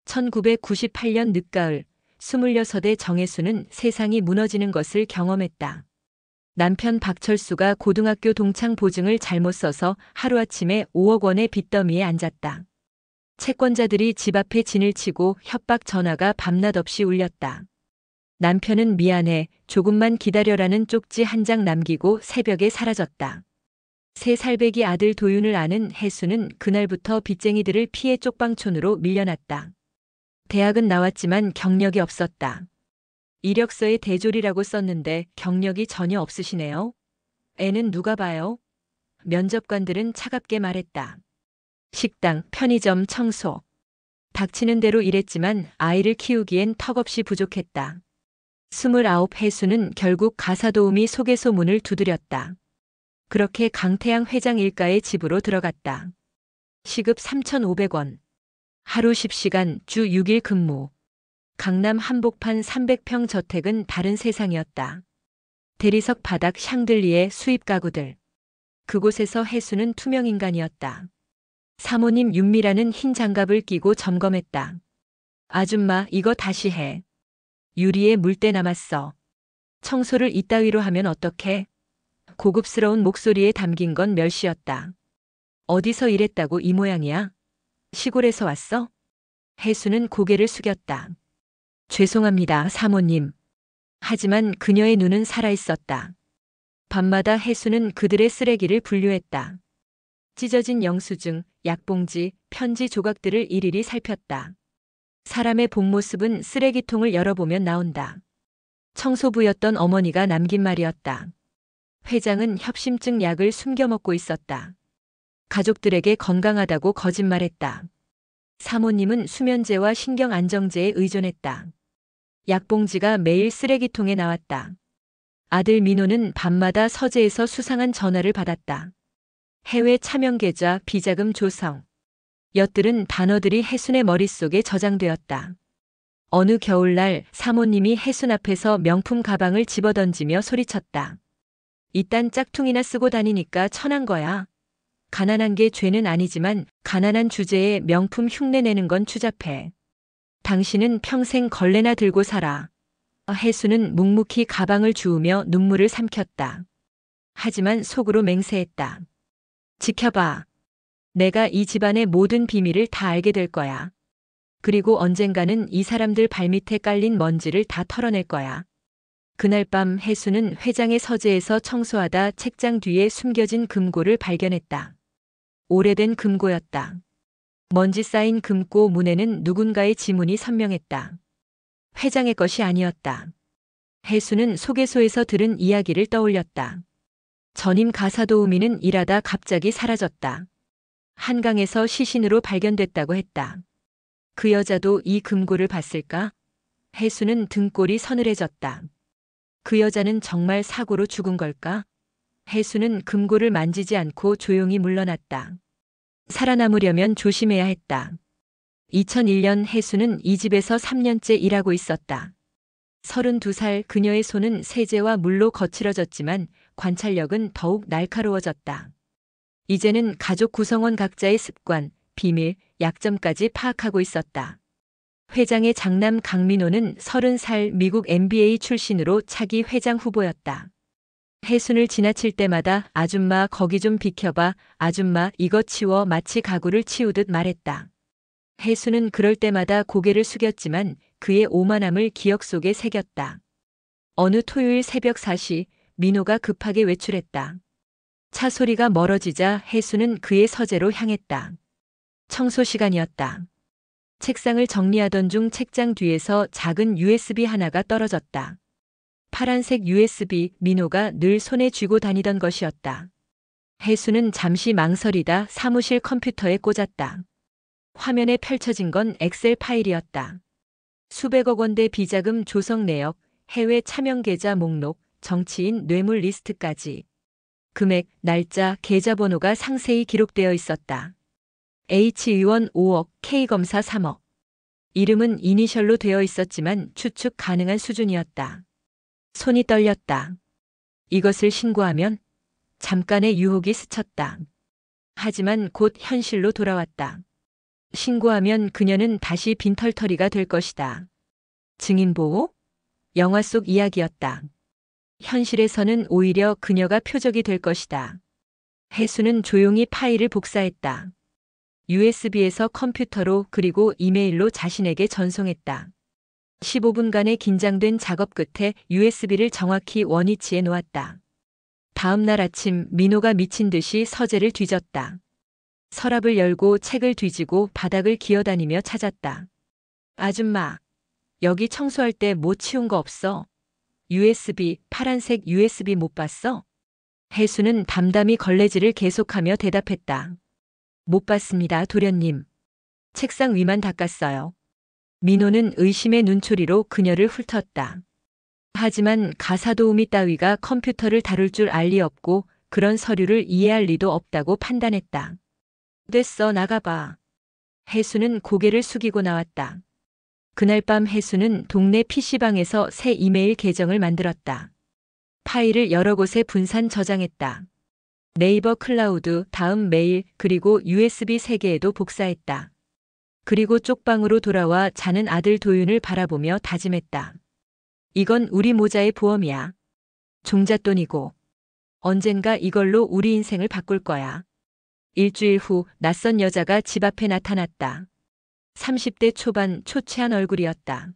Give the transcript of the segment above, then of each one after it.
1998년 늦가을 26의 정혜수는 세상이 무너지는 것을 경험했다. 남편 박철수가 고등학교 동창 보증을 잘못 써서 하루아침에 5억 원의 빚더미에 앉았다. 채권자들이 집 앞에 진을 치고 협박 전화가 밤낮 없이 울렸다. 남편은 미안해, 조금만 기다려라는 쪽지 한 장 남기고 새벽에 사라졌다. 3살배기 아들 도윤을 아는 혜수는 그날부터 빚쟁이들을 피해 쪽방촌으로 밀려났다. 대학은 나왔지만 경력이 없었다. 이력서에 대졸이라고 썼는데 경력이 전혀 없으시네요. 애는 누가 봐요? 면접관들은 차갑게 말했다. 식당, 편의점, 청소. 닥치는 대로 일했지만 아이를 키우기엔 턱없이 부족했다. 29 혜수는 결국 가사도우미 소개소 문을 두드렸다. 그렇게 강태양 회장 일가의 집으로 들어갔다. 시급 3,500원. 하루 10시간, 주 6일 근무. 강남 한복판 300평 저택은 다른 세상이었다. 대리석 바닥 샹들리에 수입 가구들. 그곳에서 혜수는 투명인간이었다. 사모님 윤미라는 흰 장갑을 끼고 점검했다. 아줌마, 이거 다시 해. 유리에 물때 남았어. 청소를 이따위로 하면 어떡해? 고급스러운 목소리에 담긴 건 멸시였다. 어디서 일했다고 이 모양이야? 시골에서 왔어? 혜수는 고개를 숙였다. 죄송합니다, 사모님. 하지만 그녀의 눈은 살아있었다. 밤마다 혜수는 그들의 쓰레기를 분류했다. 찢어진 영수증, 약봉지, 편지 조각들을 일일이 살폈다. 사람의 본 모습은 쓰레기통을 열어보면 나온다. 청소부였던 어머니가 남긴 말이었다. 회장은 협심증 약을 숨겨 먹고 있었다. 가족들에게 건강하다고 거짓말했다. 사모님은 수면제와 신경안정제에 의존했다. 약봉지가 매일 쓰레기통에 나왔다. 아들 민호는 밤마다 서재에서 수상한 전화를 받았다. 해외 차명 계좌, 비자금 조성. 엿들은 단어들이 혜순의 머릿속에 저장되었다. 어느 겨울날 사모님이 혜순 앞에서 명품 가방을 집어던지며 소리쳤다. 이딴 짝퉁이나 쓰고 다니니까 천한 거야. 가난한 게 죄는 아니지만 가난한 주제에 명품 흉내내는 건 추잡해. 당신은 평생 걸레나 들고 살아. 혜수는 묵묵히 가방을 주우며 눈물을 삼켰다. 하지만 속으로 맹세했다. 지켜봐. 내가 이 집안의 모든 비밀을 다 알게 될 거야. 그리고 언젠가는 이 사람들 발밑에 깔린 먼지를 다 털어낼 거야. 그날 밤 혜수는 회장의 서재에서 청소하다 책장 뒤에 숨겨진 금고를 발견했다. 오래된 금고였다. 먼지 쌓인 금고 문에는 누군가의 지문이 선명했다. 회장의 것이 아니었다. 혜수는 소개소에서 들은 이야기를 떠올렸다. 전임 가사도우미는 일하다 갑자기 사라졌다. 한강에서 시신으로 발견됐다고 했다. 그 여자도 이 금고를 봤을까? 혜수는 등골이 서늘해졌다. 그 여자는 정말 사고로 죽은 걸까? 혜수는 금고를 만지지 않고 조용히 물러났다. 살아남으려면 조심해야 했다. 2001년 혜수는 이 집에서 3년째 일하고 있었다. 32살 그녀의 손은 세제와 물로 거칠어졌지만 관찰력은 더욱 날카로워졌다. 이제는 가족 구성원 각자의 습관, 비밀, 약점까지 파악하고 있었다. 회장의 장남 강민호는 30살 미국 MBA 출신으로 차기 회장 후보였다. 혜순을 지나칠 때마다 아줌마 거기 좀 비켜봐, 아줌마 이거 치워 마치 가구를 치우듯 말했다. 혜순은 그럴 때마다 고개를 숙였지만 그의 오만함을 기억 속에 새겼다. 어느 토요일 새벽 4시 민호가 급하게 외출했다. 차 소리가 멀어지자 혜순은 그의 서재로 향했다. 청소 시간이었다. 책상을 정리하던 중 책장 뒤에서 작은 USB 하나가 떨어졌다. 파란색 USB, 민호가 늘 손에 쥐고 다니던 것이었다. 혜수는 잠시 망설이다 사무실 컴퓨터에 꽂았다. 화면에 펼쳐진 건 엑셀 파일이었다. 수백억 원대 비자금 조성 내역, 해외 차명 계좌 목록, 정치인 뇌물 리스트까지. 금액, 날짜, 계좌번호가 상세히 기록되어 있었다. H 의원 5억, K 검사 3억. 이름은 이니셜로 되어 있었지만 추측 가능한 수준이었다. 손이 떨렸다. 이것을 신고하면? 잠깐의 유혹이 스쳤다. 하지만 곧 현실로 돌아왔다. 신고하면 그녀는 다시 빈털터리가 될 것이다. 증인보호? 영화 속 이야기였다. 현실에서는 오히려 그녀가 표적이 될 것이다. 혜수는 조용히 파일을 복사했다. USB에서 컴퓨터로 그리고 이메일로 자신에게 전송했다. 15분간의 긴장된 작업 끝에 USB를 정확히 원위치에 놓았다. 다음 날 아침 민호가 미친 듯이 서재를 뒤졌다. 서랍을 열고 책을 뒤지고 바닥을 기어다니며 찾았다. 아줌마, 여기 청소할 때 뭐 치운 거 없어? USB, 파란색 USB 못 봤어? 혜수는 담담히 걸레질을 계속하며 대답했다. 못 봤습니다, 도련님. 책상 위만 닦았어요. 민호는 의심의 눈초리로 그녀를 훑었다. 하지만 가사도우미 따위가 컴퓨터를 다룰 줄 알 리 없고 그런 서류를 이해할 리도 없다고 판단했다. 됐어, 나가봐. 혜수는 고개를 숙이고 나왔다. 그날 밤 혜수는 동네 PC방에서 새 이메일 계정을 만들었다. 파일을 여러 곳에 분산 저장했다. 네이버 클라우드, 다음 메일, 그리고 USB 3개에도 복사했다. 그리고 쪽방으로 돌아와 자는 아들 도윤을 바라보며 다짐했다. 이건 우리 모자의 보험이야. 종잣돈이고. 언젠가 이걸로 우리 인생을 바꿀 거야. 일주일 후 낯선 여자가 집 앞에 나타났다. 30대 초반 초췌한 얼굴이었다.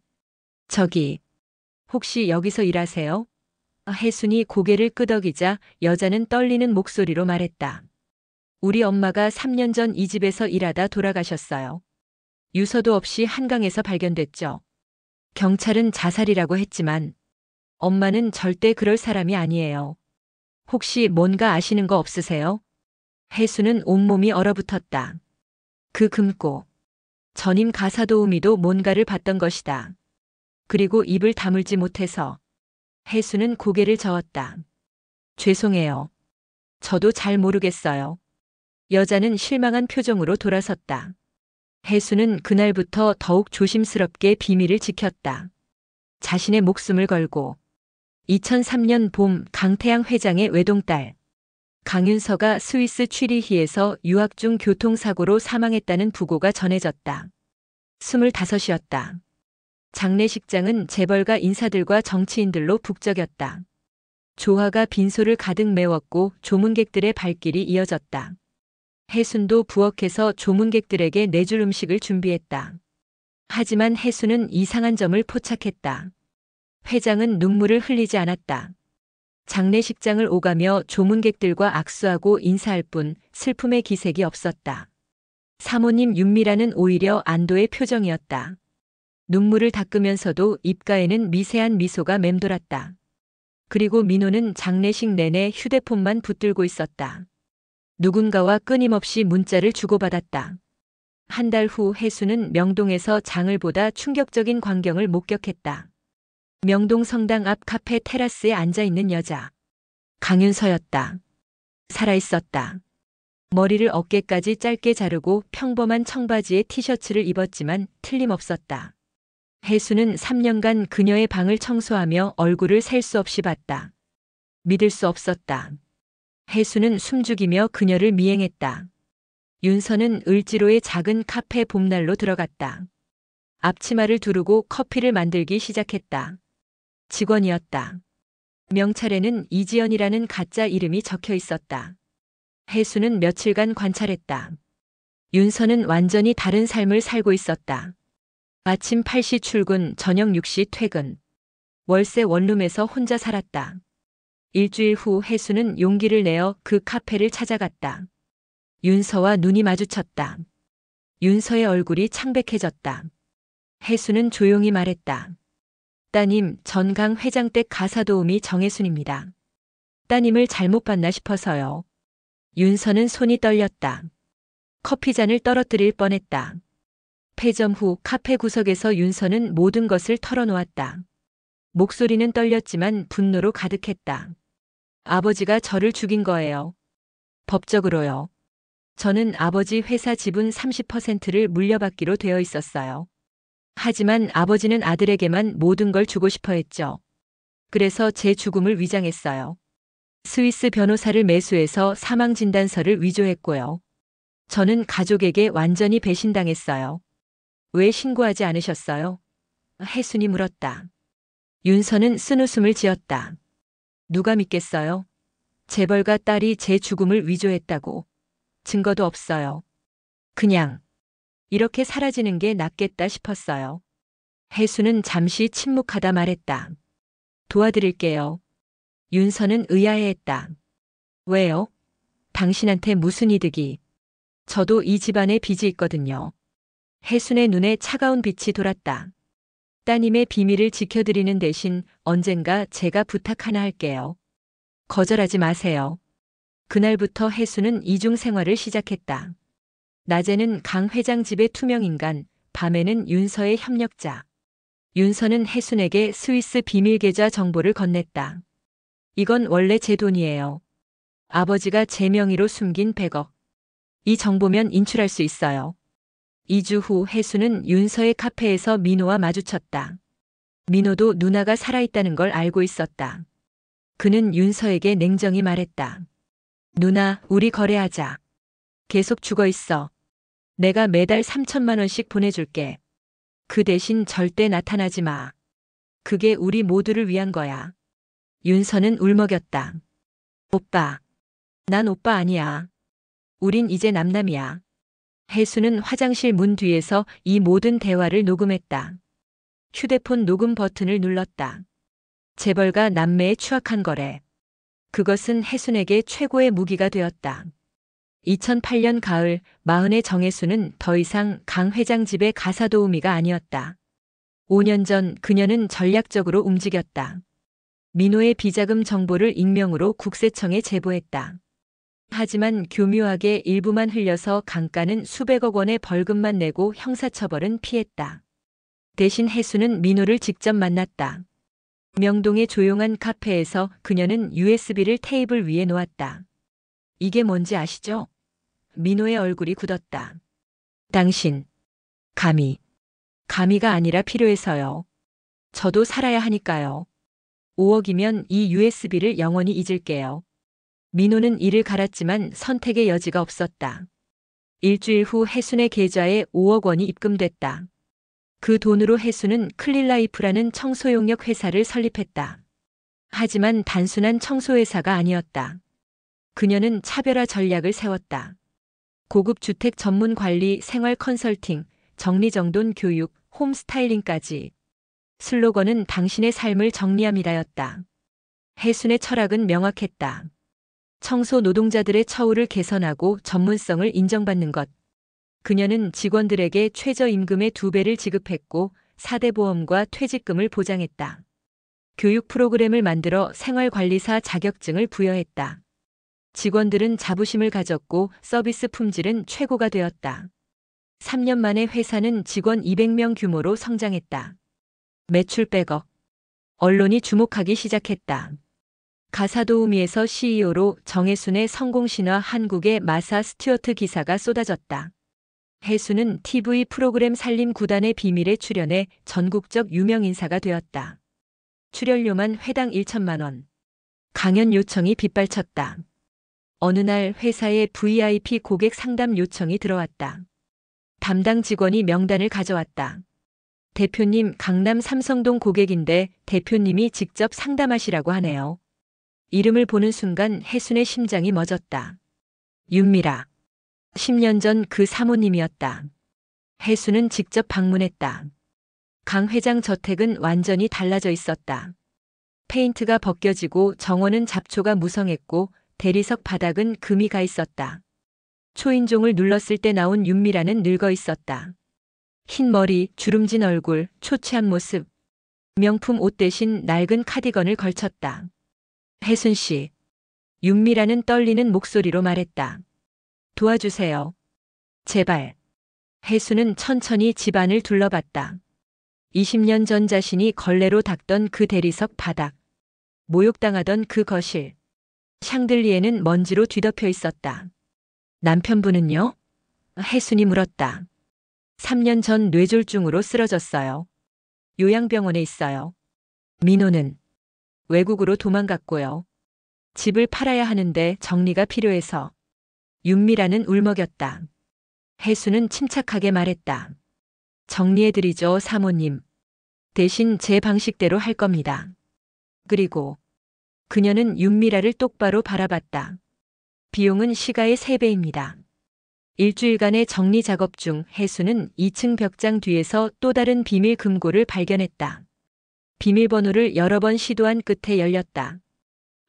저기, 혹시 여기서 일하세요? 혜순이 고개를 끄덕이자 여자는 떨리는 목소리로 말했다. 우리 엄마가 3년 전 이 집에서 일하다 돌아가셨어요. 유서도 없이 한강에서 발견됐죠. 경찰은 자살이라고 했지만 엄마는 절대 그럴 사람이 아니에요. 혹시 뭔가 아시는 거 없으세요? 혜수는 온몸이 얼어붙었다. 그 금고. 전임 가사도우미도 뭔가를 봤던 것이다. 그리고 입을 다물지 못해서 혜수는 고개를 저었다. 죄송해요. 저도 잘 모르겠어요. 여자는 실망한 표정으로 돌아섰다. 혜수는 그날부터 더욱 조심스럽게 비밀을 지켰다. 자신의 목숨을 걸고 2003년 봄 강태양 회장의 외동딸 강윤서가 스위스 취리히에서 유학 중 교통사고로 사망했다는 부고가 전해졌다. 25이었다. 장례식장은 재벌가 인사들과 정치인들로 북적였다. 조화가 빈소를 가득 메웠고 조문객들의 발길이 이어졌다. 혜순도 부엌에서 조문객들에게 내줄 음식을 준비했다. 하지만 혜순은 이상한 점을 포착했다. 회장은 눈물을 흘리지 않았다. 장례식장을 오가며 조문객들과 악수하고 인사할 뿐 슬픔의 기색이 없었다. 사모님 윤미라는 오히려 안도의 표정이었다. 눈물을 닦으면서도 입가에는 미세한 미소가 맴돌았다. 그리고 민호는 장례식 내내 휴대폰만 붙들고 있었다. 누군가와 끊임없이 문자를 주고받았다. 한 달 후 혜수는 명동에서 장을 보다 충격적인 광경을 목격했다. 명동 성당 앞 카페 테라스에 앉아있는 여자. 강윤서였다. 살아있었다. 머리를 어깨까지 짧게 자르고 평범한 청바지에 티셔츠를 입었지만 틀림없었다. 혜수는 3년간 그녀의 방을 청소하며 얼굴을 셀 수 없이 봤다. 믿을 수 없었다. 혜수는 숨죽이며 그녀를 미행했다. 윤서는 을지로의 작은 카페 봄날로 들어갔다. 앞치마를 두르고 커피를 만들기 시작했다. 직원이었다. 명찰에는 이지연이라는 가짜 이름이 적혀 있었다. 혜수는 며칠간 관찰했다. 윤서는 완전히 다른 삶을 살고 있었다. 아침 8시 출근, 저녁 6시 퇴근. 월세 원룸에서 혼자 살았다. 일주일 후 혜수는 용기를 내어 그 카페를 찾아갔다. 윤서와 눈이 마주쳤다. 윤서의 얼굴이 창백해졌다. 혜수는 조용히 말했다. 따님, 전 강 회장 댁 가사도우미 정혜순입니다. 따님을 잘못 봤나 싶어서요. 윤서는 손이 떨렸다. 커피잔을 떨어뜨릴 뻔했다. 폐점 후 카페 구석에서 윤서는 모든 것을 털어놓았다. 목소리는 떨렸지만 분노로 가득했다. 아버지가 저를 죽인 거예요. 법적으로요. 저는 아버지 회사 지분 30%를 물려받기로 되어 있었어요. 하지만 아버지는 아들에게만 모든 걸 주고 싶어 했죠. 그래서 제 죽음을 위장했어요. 스위스 변호사를 매수해서 사망진단서를 위조했고요. 저는 가족에게 완전히 배신당했어요. 왜 신고하지 않으셨어요? 혜순이 물었다. 윤서는 쓴웃음을 지었다. 누가 믿겠어요? 재벌가 딸이 제 죽음을 위조했다고. 증거도 없어요. 그냥 이렇게 사라지는 게 낫겠다 싶었어요. 혜수는 잠시 침묵하다 말했다. 도와드릴게요. 윤서는 의아해했다. 왜요? 당신한테 무슨 이득이? 저도 이 집안에 빚이 있거든요. 혜순의 눈에 차가운 빛이 돌았다. 따님의 비밀을 지켜드리는 대신 언젠가 제가 부탁 하나 할게요. 거절하지 마세요. 그날부터 혜수는 이중 생활을 시작했다. 낮에는 강 회장 집의 투명인간, 밤에는 윤서의 협력자. 윤서는 혜순에게 스위스 비밀 계좌 정보를 건넸다. 이건 원래 제 돈이에요. 아버지가 제 명의로 숨긴 100억. 이 정보면 인출할 수 있어요. 2주 후 혜수는 윤서의 카페에서 민호와 마주쳤다. 민호도 누나가 살아있다는 걸 알고 있었다. 그는 윤서에게 냉정히 말했다. 누나, 우리 거래하자. 계속 죽어 있어. 내가 매달 3천만 원씩 보내줄게. 그 대신 절대 나타나지 마. 그게 우리 모두를 위한 거야. 윤서는 울먹였다. 오빠. 난 오빠 아니야. 우린 이제 남남이야. 혜수는 화장실 문 뒤에서 이 모든 대화를 녹음했다. 휴대폰 녹음 버튼을 눌렀다. 재벌가 남매의 추악한 거래. 그것은 혜순에게 최고의 무기가 되었다. 2008년 가을, 마흔의 정혜수는 더 이상 강 회장 집의 가사도우미가 아니었다. 5년 전 그녀는 전략적으로 움직였다. 민호의 비자금 정보를 익명으로 국세청에 제보했다. 하지만 교묘하게 일부만 흘려서 강가는 수백억 원의 벌금만 내고 형사처벌은 피했다. 대신 혜수는 민호를 직접 만났다. 명동의 조용한 카페에서 그녀는 USB를 테이블 위에 놓았다. 이게 뭔지 아시죠? 민호의 얼굴이 굳었다. 당신, 감히가 아니라 필요해서요. 저도 살아야 하니까요. 5억이면 이 USB를 영원히 잊을게요. 민호는 이를 갈았지만 선택의 여지가 없었다. 일주일 후 혜순의 계좌에 5억 원이 입금됐다. 그 돈으로 혜순은 클릴라이프라는 청소용역 회사를 설립했다. 하지만 단순한 청소회사가 아니었다. 그녀는 차별화 전략을 세웠다. 고급 주택 전문 관리, 생활 컨설팅, 정리정돈 교육, 홈 스타일링까지. 슬로건은 당신의 삶을 정리함이라였다. 혜순의 철학은 명확했다. 청소 노동자들의 처우를 개선하고 전문성을 인정받는 것. 그녀는 직원들에게 최저임금의 2배를 지급했고 4대 보험과 퇴직금을 보장했다. 교육 프로그램을 만들어 생활관리사 자격증을 부여했다. 직원들은 자부심을 가졌고 서비스 품질은 최고가 되었다. 3년 만에 회사는 직원 200명 규모로 성장했다. 매출 100억. 언론이 주목하기 시작했다. 가사도우미에서 CEO로 정혜순의 성공신화, 한국의 마사 스튜어트 기사가 쏟아졌다. 혜순은 TV 프로그램 살림 9단의 비밀에 출연해 전국적 유명 인사가 되었다. 출연료만 회당 1천만 원. 강연 요청이 빗발쳤다. 어느 날 회사에 VIP 고객 상담 요청이 들어왔다. 담당 직원이 명단을 가져왔다. 대표님, 강남 삼성동 고객인데 대표님이 직접 상담하시라고 하네요. 이름을 보는 순간 혜순의 심장이 멎었다. 윤미라. 10년 전 그 사모님이었다. 혜순은 직접 방문했다. 강 회장 저택은 완전히 달라져 있었다. 페인트가 벗겨지고 정원은 잡초가 무성했고 대리석 바닥은 금이 가 있었다. 초인종을 눌렀을 때 나온 윤미라는 늙어 있었다. 흰 머리, 주름진 얼굴, 초췌한 모습. 명품 옷 대신 낡은 카디건을 걸쳤다. 혜순 씨. 윤미라는 떨리는 목소리로 말했다. 도와주세요. 제발. 혜순은 천천히 집안을 둘러봤다. 20년 전 자신이 걸레로 닦던 그 대리석 바닥. 모욕당하던 그 거실. 샹들리에는 먼지로 뒤덮여 있었다. 남편분은요? 혜순이 물었다. 3년 전 뇌졸중으로 쓰러졌어요. 요양병원에 있어요. 민호는 외국으로 도망갔고요. 집을 팔아야 하는데 정리가 필요해서. 윤미라는 울먹였다. 혜수는 침착하게 말했다. 정리해드리죠, 사모님. 대신 제 방식대로 할 겁니다. 그리고 그녀는 윤미라를 똑바로 바라봤다. 비용은 시가의 3배입니다. 일주일간의 정리 작업 중 혜수는 2층 벽장 뒤에서 또 다른 비밀 금고를 발견했다. 비밀번호를 여러 번 시도한 끝에 열렸다.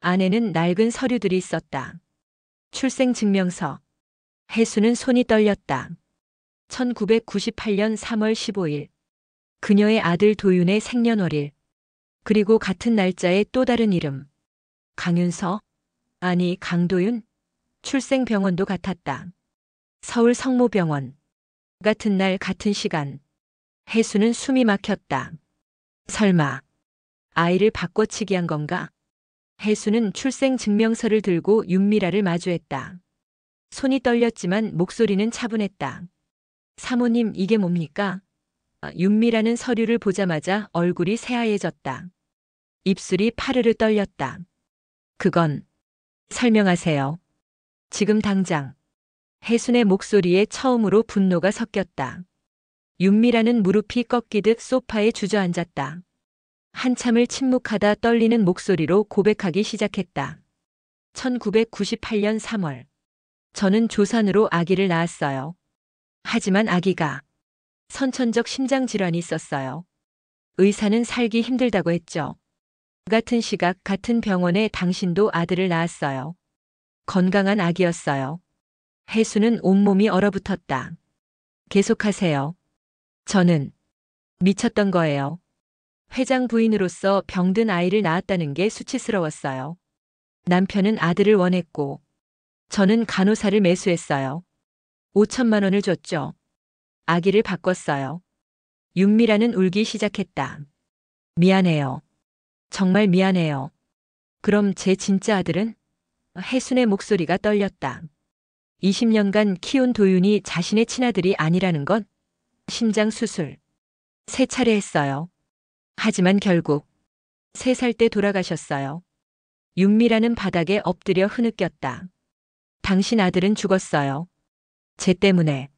안에는 낡은 서류들이 있었다. 출생증명서. 혜수는 손이 떨렸다. 1998년 3월 15일. 그녀의 아들 도윤의 생년월일. 그리고 같은 날짜의 또 다른 이름. 강윤서? 아니, 강도윤? 출생병원도 같았다. 서울 성모병원. 같은 날 같은 시간. 혜수는 숨이 막혔다. 설마 아이를 바꿔치기 한 건가? 혜수는 출생증명서를 들고 윤미라를 마주했다. 손이 떨렸지만 목소리는 차분했다. 사모님, 이게 뭡니까? 윤미라는 서류를 보자마자 얼굴이 새하얘졌다. 입술이 파르르 떨렸다. 그건 설명하세요. 지금 당장. 혜순의 목소리에 처음으로 분노가 섞였다. 윤미라는 무릎이 꺾이듯 소파에 주저앉았다. 한참을 침묵하다 떨리는 목소리로 고백하기 시작했다. 1998년 3월. 저는 조산으로 아기를 낳았어요. 하지만 아기가 선천적 심장질환이 있었어요. 의사는 살기 힘들다고 했죠. 같은 시각 같은 병원에 당신도 아들을 낳았어요. 건강한 아기였어요. 혜수는 온몸이 얼어붙었다. 계속하세요. 저는 미쳤던 거예요. 회장 부인으로서 병든 아이를 낳았다는 게 수치스러웠어요. 남편은 아들을 원했고 저는 간호사를 매수했어요. 5천만 원을 줬죠. 아기를 바꿨어요. 윤미라는 울기 시작했다. 미안해요. 정말 미안해요. 그럼 제 진짜 아들은? 혜순의 목소리가 떨렸다. 20년간 키운 도윤이 자신의 친아들이 아니라는 것? 심장 수술 3차례 했어요. 하지만 결국 3살 때 돌아가셨어요. 윤미라는 바닥에 엎드려 흐느꼈다. 당신 아들은 죽었어요. 쟤 때문에.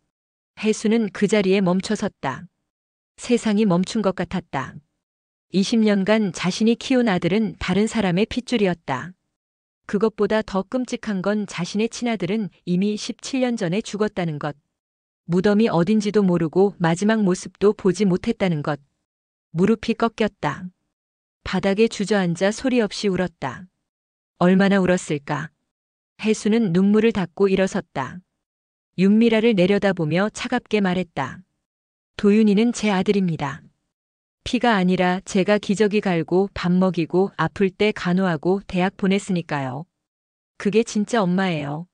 혜수는 그 자리에 멈춰섰다. 세상이 멈춘 것 같았다. 20년간 자신이 키운 아들은 다른 사람의 핏줄이었다. 그것보다 더 끔찍한 건 자신의 친아들은 이미 17년 전에 죽었다는 것. 무덤이 어딘지도 모르고 마지막 모습도 보지 못했다는 것. 무릎이 꺾였다. 바닥에 주저앉아 소리 없이 울었다. 얼마나 울었을까. 혜수는 눈물을 닦고 일어섰다. 윤미라를 내려다보며 차갑게 말했다. 도윤이는 제 아들입니다. 피가 아니라 제가 기저귀 갈고 밥 먹이고 아플 때 간호하고 대학 보냈으니까요. 그게 진짜 엄마예요.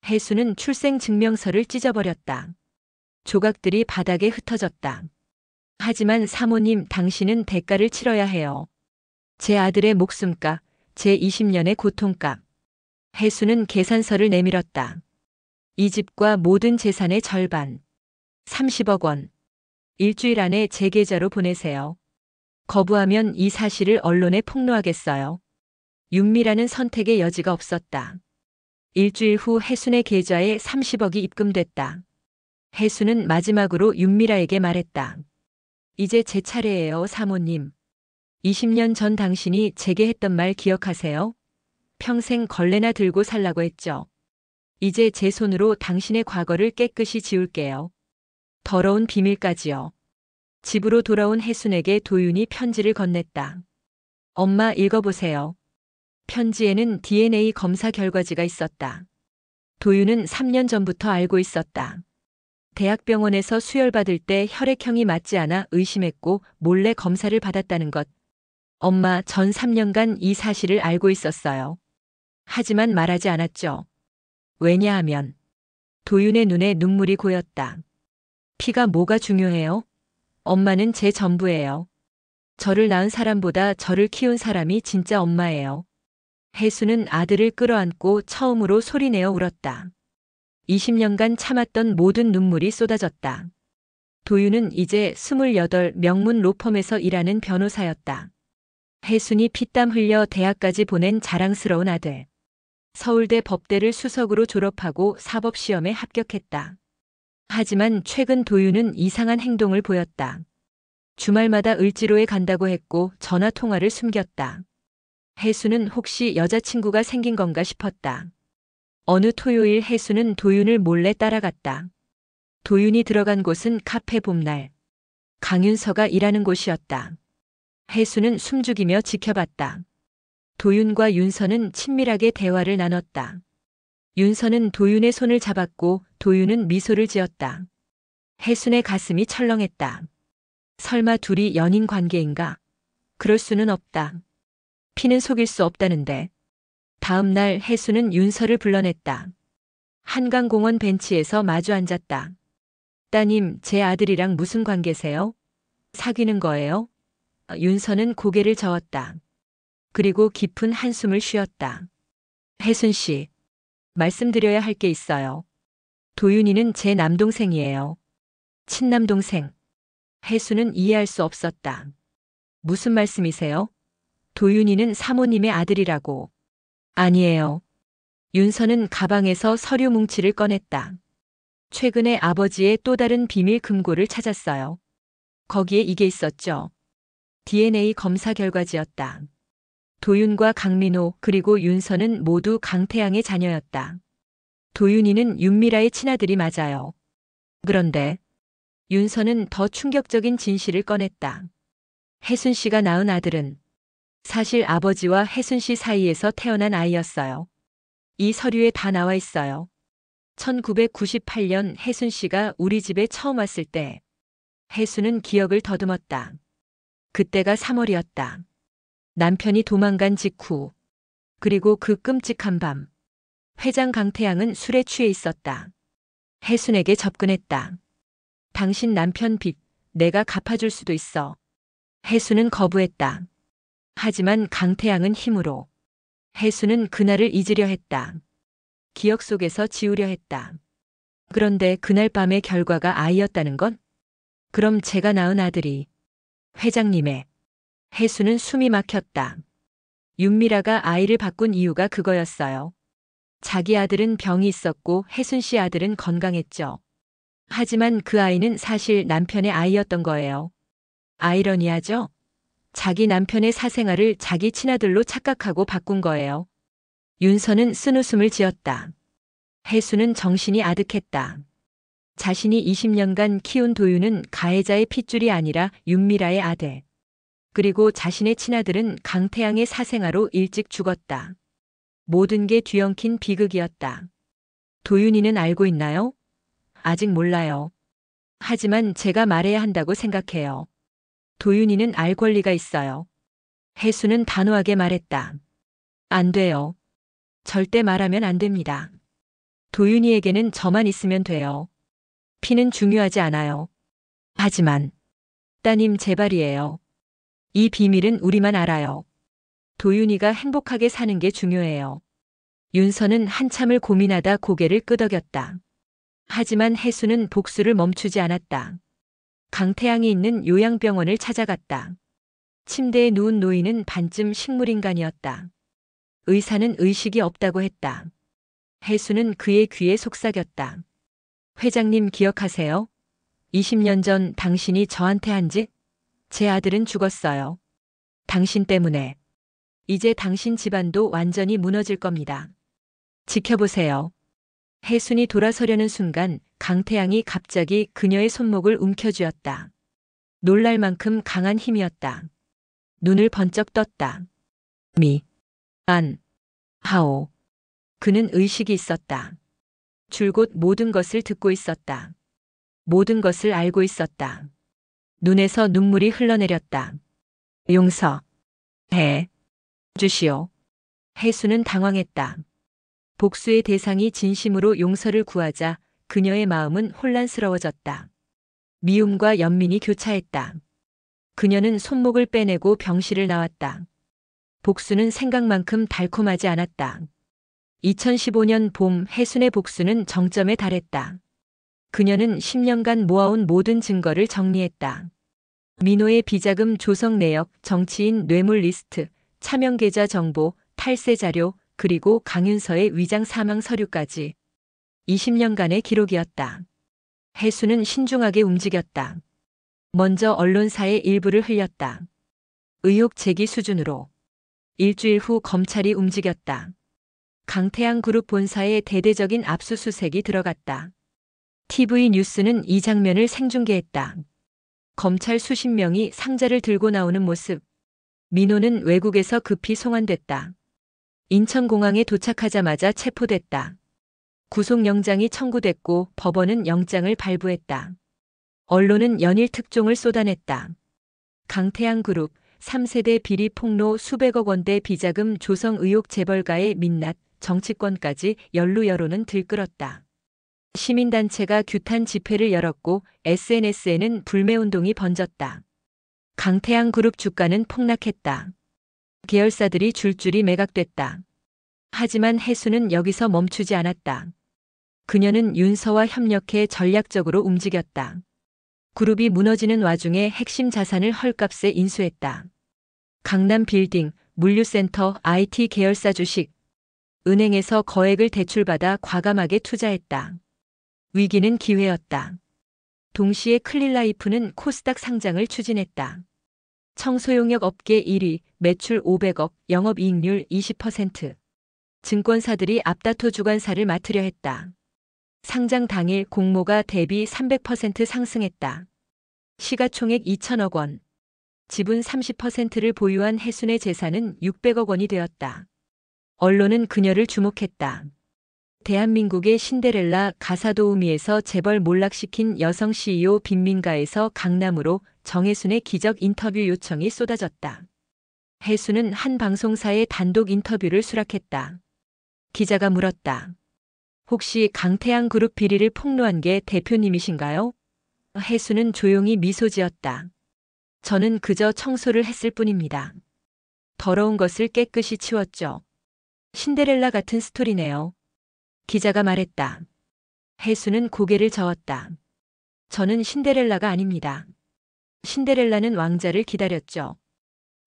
혜수는 출생증명서를 찢어버렸다. 조각들이 바닥에 흩어졌다. 하지만 사모님, 당신은 대가를 치러야 해요. 제 아들의 목숨값, 제 20년의 고통값. 혜수는 계산서를 내밀었다. 이 집과 모든 재산의 절반. 30억 원. 일주일 안에 제 계좌로 보내세요. 거부하면 이 사실을 언론에 폭로하겠어요. 윤미라는 선택의 여지가 없었다. 일주일 후 혜순의 계좌에 30억이 입금됐다. 혜순은 마지막으로 윤미라에게 말했다. 이제 제 차례예요, 사모님. 20년 전 당신이 제게 했던 말 기억하세요? 평생 걸레나 들고 살라고 했죠. 이제 제 손으로 당신의 과거를 깨끗이 지울게요. 더러운 비밀까지요. 집으로 돌아온 혜순에게 도윤이 편지를 건넸다. 엄마, 읽어보세요. 편지에는 DNA 검사 결과지가 있었다. 도윤은 3년 전부터 알고 있었다. 대학병원에서 수혈받을 때 혈액형이 맞지 않아 의심했고 몰래 검사를 받았다는 것. 엄마, 전 3년간 이 사실을 알고 있었어요. 하지만 말하지 않았죠. 왜냐하면 도윤의 눈에 눈물이 고였다. 피가 뭐가 중요해요? 엄마는 제 전부예요. 저를 낳은 사람보다 저를 키운 사람이 진짜 엄마예요. 혜수는 아들을 끌어안고 처음으로 소리내어 울었다. 20년간 참았던 모든 눈물이 쏟아졌다. 도윤은 이제 28 명문 로펌에서 일하는 변호사였다. 혜순이 피땀 흘려 대학까지 보낸 자랑스러운 아들. 서울대 법대를 수석으로 졸업하고 사법시험에 합격했다. 하지만 최근 도윤은 이상한 행동을 보였다. 주말마다 을지로에 간다고 했고 전화 통화를 숨겼다. 혜수는 혹시 여자친구가 생긴 건가 싶었다. 어느 토요일 혜수는 도윤을 몰래 따라갔다. 도윤이 들어간 곳은 카페 봄날. 강윤서가 일하는 곳이었다. 혜수는 숨죽이며 지켜봤다. 도윤과 윤서는 친밀하게 대화를 나눴다. 윤서는 도윤의 손을 잡았고 도윤은 미소를 지었다. 혜순의 가슴이 철렁했다. 설마 둘이 연인 관계인가? 그럴 수는 없다. 피는 속일 수 없다는데. 다음 날 혜수는 윤서를 불러냈다. 한강공원 벤치에서 마주 앉았다. 따님, 제 아들이랑 무슨 관계세요? 사귀는 거예요? 윤서는 고개를 저었다. 그리고 깊은 한숨을 쉬었다. 혜순 씨, 말씀드려야 할 게 있어요. 도윤이는 제 남동생이에요. 친남동생. 혜수는 이해할 수 없었다. 무슨 말씀이세요? 도윤이는 사모님의 아들이라고. 아니에요. 윤서는 가방에서 서류 뭉치를 꺼냈다. 최근에 아버지의 또 다른 비밀 금고를 찾았어요. 거기에 이게 있었죠. DNA 검사 결과지였다. 도윤과 강민호 그리고 윤서는 모두 강태양의 자녀였다. 도윤이는 윤미라의 친아들이 맞아요. 그런데 윤서는 더 충격적인 진실을 꺼냈다. 혜순 씨가 낳은 아들은 사실 아버지와 혜순 씨 사이에서 태어난 아이였어요. 이 서류에 다 나와 있어요. 1998년 혜순 씨가 우리 집에 처음 왔을 때 혜순은 기억을 더듬었다. 그때가 3월이었다. 남편이 도망간 직후. 그리고 그 끔찍한 밤. 회장 강태양은 술에 취해 있었다. 혜순에게 접근했다. 당신 남편 빚 내가 갚아줄 수도 있어. 혜순은 거부했다. 하지만 강태양은 힘으로. 혜순은 그날을 잊으려 했다. 기억 속에서 지우려 했다. 그런데 그날 밤의 결과가 아이였다는 건? 그럼 제가 낳은 아들이 회장님의. 혜순은 숨이 막혔다. 윤미라가 아이를 바꾼 이유가 그거였어요. 자기 아들은 병이 있었고 혜순 씨 아들은 건강했죠. 하지만 그 아이는 사실 남편의 아이였던 거예요. 아이러니하죠? 자기 남편의 사생활을 자기 친아들로 착각하고 바꾼 거예요. 윤서는 쓴웃음을 지었다. 혜수는 정신이 아득했다. 자신이 20년간 키운 도윤은 가해자의 핏줄이 아니라 윤미라의 아들. 그리고 자신의 친아들은 강태양의 사생아로 일찍 죽었다. 모든 게 뒤엉킨 비극이었다. 도윤이는 알고 있나요? 아직 몰라요. 하지만 제가 말해야 한다고 생각해요. 도윤이는 알 권리가 있어요. 혜수는 단호하게 말했다. 안 돼요. 절대 말하면 안 됩니다. 도윤이에게는 저만 있으면 돼요. 피는 중요하지 않아요. 하지만 따님 제발이에요. 이 비밀은 우리만 알아요. 도윤이가 행복하게 사는 게 중요해요. 윤서는 한참을 고민하다 고개를 끄덕였다. 하지만 혜수는 복수를 멈추지 않았다. 강태양이 있는 요양병원을 찾아갔다. 침대에 누운 노인은 반쯤 식물인간이었다. 의사는 의식이 없다고 했다. 혜수는 그의 귀에 속삭였다. 회장님 기억하세요? 20년 전 당신이 저한테 한 짓? 제 아들은 죽었어요. 당신 때문에. 이제 당신 집안도 완전히 무너질 겁니다. 지켜보세요. 혜순이 돌아서려는 순간 강태양이 갑자기 그녀의 손목을 움켜쥐었다. 놀랄 만큼 강한 힘이었다. 눈을 번쩍 떴다. 하오. 그는 의식이 있었다. 줄곧 모든 것을 듣고 있었다. 모든 것을 알고 있었다. 눈에서 눈물이 흘러내렸다. 용서. 해. 주시오. 혜수는 당황했다. 복수의 대상이 진심으로 용서를 구하자 그녀의 마음은 혼란스러워졌다. 미움과 연민이 교차했다. 그녀는 손목을 빼내고 병실을 나왔다. 복수는 생각만큼 달콤하지 않았다. 2015년 봄 혜순의 복수는 정점에 달했다. 그녀는 10년간 모아온 모든 증거를 정리했다. 민호의 비자금 조성 내역, 정치인 뇌물 리스트, 차명 계좌 정보, 탈세 자료, 그리고 강윤서의 위장 사망 서류까지 20년간의 기록이었다. 해수는 신중하게 움직였다. 먼저 언론사의 일부를 흘렸다. 의혹 제기 수준으로. 일주일 후 검찰이 움직였다. 강태양 그룹 본사에 대대적인 압수수색이 들어갔다. TV 뉴스는 이 장면을 생중계했다. 검찰 수십 명이 상자를 들고 나오는 모습. 민호는 외국에서 급히 송환됐다. 인천공항에 도착하자마자 체포됐다. 구속영장이 청구됐고 법원은 영장을 발부했다. 언론은 연일 특종을 쏟아냈다. 강태양 그룹 3세대 비리 폭로 수백억 원대 비자금 조성 의혹 재벌가의 민낯, 정치권까지 연루 여론은 들끓었다. 시민단체가 규탄 집회를 열었고 SNS에는 불매운동이 번졌다. 강태양 그룹 주가는 폭락했다. 계열사들이 줄줄이 매각됐다. 하지만 해수는 여기서 멈추지 않았다. 그녀는 윤서와 협력해 전략적으로 움직였다. 그룹이 무너지는 와중에 핵심 자산을 헐값에 인수했다. 강남 빌딩, 물류센터, IT 계열사 주식, 은행에서 거액을 대출받아 과감하게 투자했다. 위기는 기회였다. 동시에 클린라이프는 코스닥 상장을 추진했다. 청소용역 업계 1위, 매출 500억, 영업이익률 20%. 증권사들이 앞다퉈 주관사를 맡으려 했다. 상장 당일 공모가 대비 300% 상승했다. 시가총액 2천억 원. 지분 30%를 보유한 해순의 재산은 600억 원이 되었다. 언론은 그녀를 주목했다. 대한민국의 신데렐라 가사도우미에서 재벌 몰락시킨 여성 CEO 빈민가에서 강남으로 정해순의 기적 인터뷰 요청이 쏟아졌다. 해순은 한 방송사에 단독 인터뷰를 수락했다. 기자가 물었다. 혹시 강태양 그룹 비리를 폭로한 게 대표님이신가요? 해수는 조용히 미소 지었다. 저는 그저 청소를 했을 뿐입니다. 더러운 것을 깨끗이 치웠죠. 신데렐라 같은 스토리네요. 기자가 말했다. 해수는 고개를 저었다. 저는 신데렐라가 아닙니다. 신데렐라는 왕자를 기다렸죠.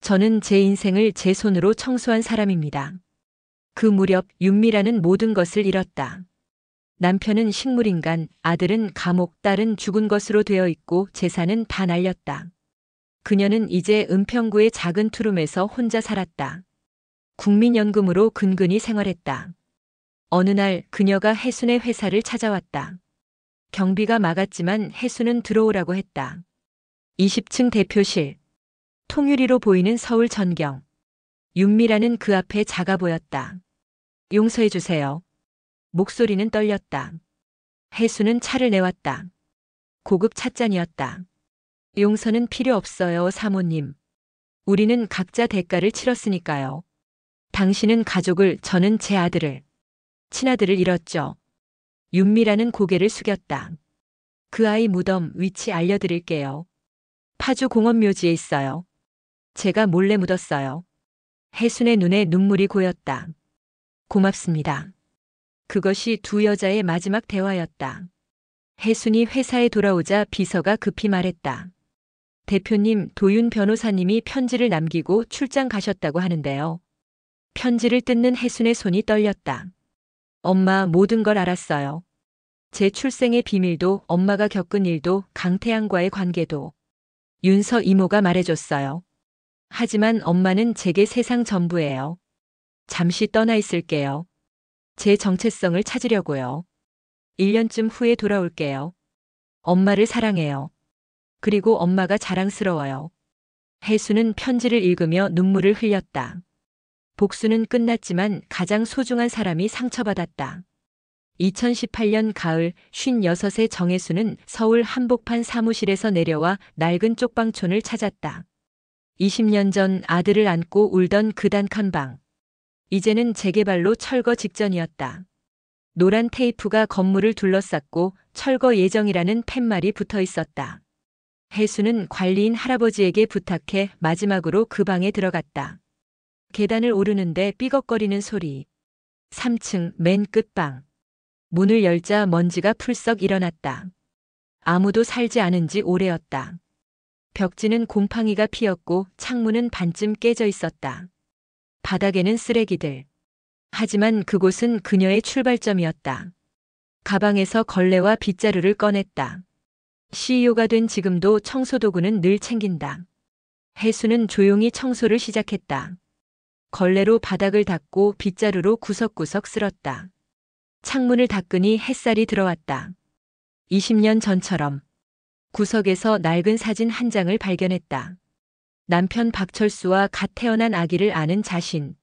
저는 제 인생을 제 손으로 청소한 사람입니다. 그 무렵 윤미라는 모든 것을 잃었다. 남편은 식물인간, 아들은 감옥, 딸은 죽은 것으로 되어 있고 재산은 다 날렸다. 그녀는 이제 은평구의 작은 투룸에서 혼자 살았다. 국민연금으로 근근히 생활했다. 어느 날 그녀가 해순의 회사를 찾아왔다. 경비가 막았지만 해순은 들어오라고 했다. 20층 대표실. 통유리로 보이는 서울 전경. 윤미라는 그 앞에 작아 보였다. 용서해 주세요. 목소리는 떨렸다. 해수는 차를 내왔다. 고급 찻잔이었다. 용서는 필요 없어요, 사모님. 우리는 각자 대가를 치렀으니까요. 당신은 가족을, 저는 제 아들을, 친아들을 잃었죠. 윤미라는 고개를 숙였다. 그 아이 무덤 위치 알려드릴게요. 파주 공원묘지에 있어요. 제가 몰래 묻었어요. 해순의 눈에 눈물이 고였다. 고맙습니다. 그것이 두 여자의 마지막 대화였다. 해순이 회사에 돌아오자 비서가 급히 말했다. 대표님, 도윤 변호사님이 편지를 남기고 출장 가셨다고 하는데요. 편지를 뜯는 해순의 손이 떨렸다. 엄마, 모든 걸 알았어요. 제 출생의 비밀도, 엄마가 겪은 일도, 강태양과의 관계도. 윤서 이모가 말해줬어요. 하지만 엄마는 제게 세상 전부예요. 잠시 떠나 있을게요. 제 정체성을 찾으려고요. 1년쯤 후에 돌아올게요. 엄마를 사랑해요. 그리고 엄마가 자랑스러워요. 해수는 편지를 읽으며 눈물을 흘렸다. 복수는 끝났지만 가장 소중한 사람이 상처받았다. 2018년 가을 56의 정혜수는 서울 한복판 사무실에서 내려와 낡은 쪽방촌을 찾았다. 20년 전 아들을 안고 울던 그 단칸 방. 이제는 재개발로 철거 직전이었다. 노란 테이프가 건물을 둘러쌌고 철거 예정이라는 팻말이 붙어 있었다. 해수는 관리인 할아버지에게 부탁해 마지막으로 그 방에 들어갔다. 계단을 오르는데 삐걱거리는 소리. 3층 맨 끝방. 문을 열자 먼지가 풀썩 일어났다. 아무도 살지 않은 지 오래였다. 벽지는 곰팡이가 피었고 창문은 반쯤 깨져 있었다. 바닥에는 쓰레기들. 하지만 그곳은 그녀의 출발점이었다. 가방에서 걸레와 빗자루를 꺼냈다. CEO가 된 지금도 청소도구는 늘 챙긴다. 혜수는 조용히 청소를 시작했다. 걸레로 바닥을 닦고 빗자루로 구석구석 쓸었다. 창문을 닦으니 햇살이 들어왔다. 20년 전처럼 구석에서 낡은 사진 한 장을 발견했다. 남편 박철수와 갓 태어난 아기를 아는 자신.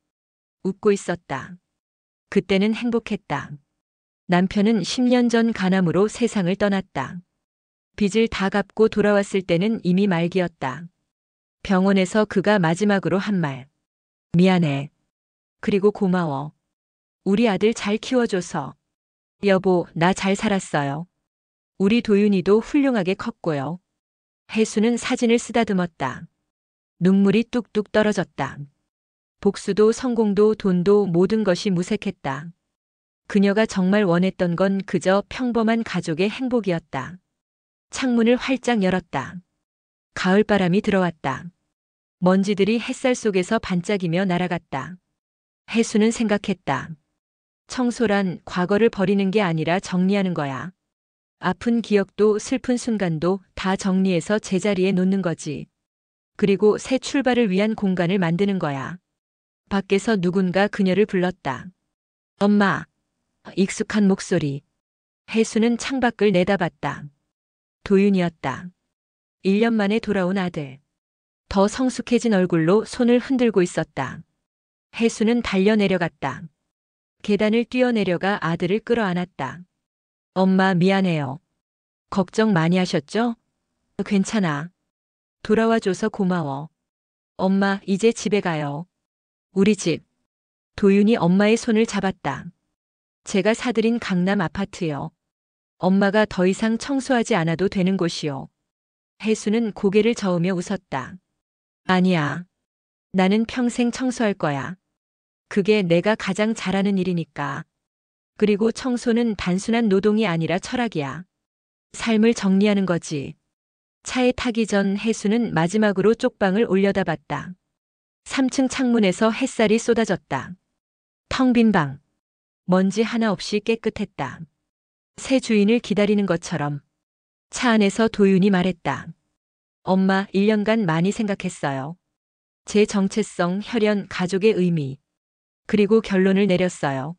웃고 있었다. 그때는 행복했다. 남편은 10년 전 간암으로 세상을 떠났다. 빚을 다 갚고 돌아왔을 때는 이미 말기였다. 병원에서 그가 마지막으로 한 말. 미안해. 그리고 고마워. 우리 아들 잘 키워줘서. 여보, 나 잘 살았어요. 우리 도윤이도 훌륭하게 컸고요. 혜수는 사진을 쓰다듬었다. 눈물이 뚝뚝 떨어졌다. 복수도 성공도 돈도 모든 것이 무색했다. 그녀가 정말 원했던 건 그저 평범한 가족의 행복이었다. 창문을 활짝 열었다. 가을바람이 들어왔다. 먼지들이 햇살 속에서 반짝이며 날아갔다. 혜수는 생각했다. 청소란 과거를 버리는 게 아니라 정리하는 거야. 아픈 기억도 슬픈 순간도 다 정리해서 제자리에 놓는 거지. 그리고 새 출발을 위한 공간을 만드는 거야. 밖에서 누군가 그녀를 불렀다. 엄마. 익숙한 목소리. 혜수는 창밖을 내다봤다. 도윤이었다. 1년 만에 돌아온 아들. 더 성숙해진 얼굴로 손을 흔들고 있었다. 혜수는 달려 내려갔다. 계단을 뛰어내려가 아들을 끌어안았다. 엄마 미안해요. 걱정 많이 하셨죠? 괜찮아. 돌아와줘서 고마워. 엄마 이제 집에 가요. 우리 집. 도윤이 엄마의 손을 잡았다. 제가 사들인 강남 아파트요. 엄마가 더 이상 청소하지 않아도 되는 곳이요. 혜수는 고개를 저으며 웃었다. 아니야. 나는 평생 청소할 거야. 그게 내가 가장 잘하는 일이니까. 그리고 청소는 단순한 노동이 아니라 철학이야. 삶을 정리하는 거지. 차에 타기 전 혜수는 마지막으로 쪽방을 올려다봤다. 3층 창문에서 햇살이 쏟아졌다. 텅 빈 방. 먼지 하나 없이 깨끗했다. 새 주인을 기다리는 것처럼. 차 안에서 도윤이 말했다. 엄마 1년간 많이 생각했어요. 제 정체성, 혈연, 가족의 의미. 그리고 결론을 내렸어요.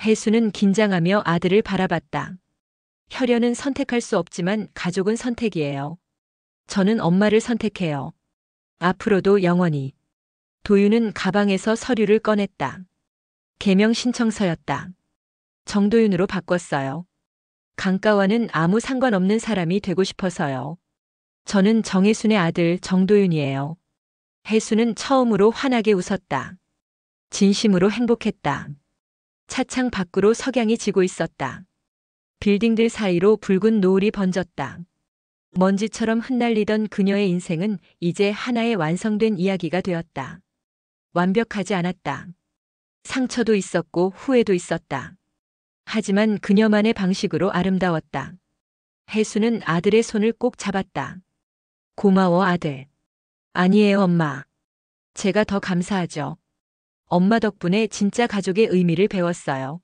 혜수는 긴장하며 아들을 바라봤다. 혈연은 선택할 수 없지만 가족은 선택이에요. 저는 엄마를 선택해요. 앞으로도 영원히. 도윤은 가방에서 서류를 꺼냈다. 개명 신청서였다. 정도윤으로 바꿨어요. 강가와는 아무 상관없는 사람이 되고 싶어서요. 저는 정혜순의 아들 정도윤이에요. 혜수는 처음으로 환하게 웃었다. 진심으로 행복했다. 차창 밖으로 석양이 지고 있었다. 빌딩들 사이로 붉은 노을이 번졌다. 먼지처럼 흩날리던 그녀의 인생은 이제 하나의 완성된 이야기가 되었다. 완벽하지 않았다. 상처도 있었고 후회도 있었다. 하지만 그녀만의 방식으로 아름다웠다. 혜수는 아들의 손을 꼭 잡았다. 고마워 아들. 아니에요 엄마. 제가 더 감사하죠. 엄마 덕분에 진짜 가족의 의미를 배웠어요.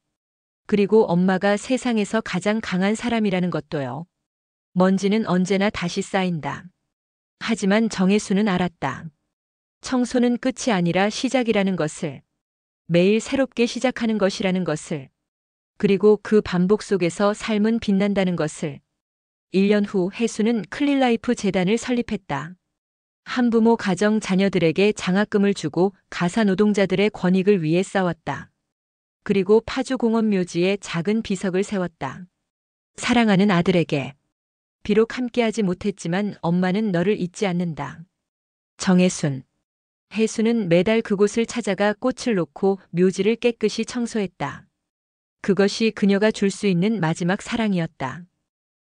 그리고 엄마가 세상에서 가장 강한 사람이라는 것도요. 먼지는 언제나 다시 쌓인다. 하지만 정혜수는 알았다. 청소는 끝이 아니라 시작이라는 것을. 매일 새롭게 시작하는 것이라는 것을. 그리고 그 반복 속에서 삶은 빛난다는 것을. 1년 후 혜수는 클린라이프 재단을 설립했다. 한부모 가정 자녀들에게 장학금을 주고 가사 노동자들의 권익을 위해 싸웠다. 그리고 파주공원 묘지에 작은 비석을 세웠다. 사랑하는 아들에게. 비록 함께하지 못했지만 엄마는 너를 잊지 않는다. 정혜순. 혜수는 매달 그곳을 찾아가 꽃을 놓고 묘지를 깨끗이 청소했다. 그것이 그녀가 줄 수 있는 마지막 사랑이었다.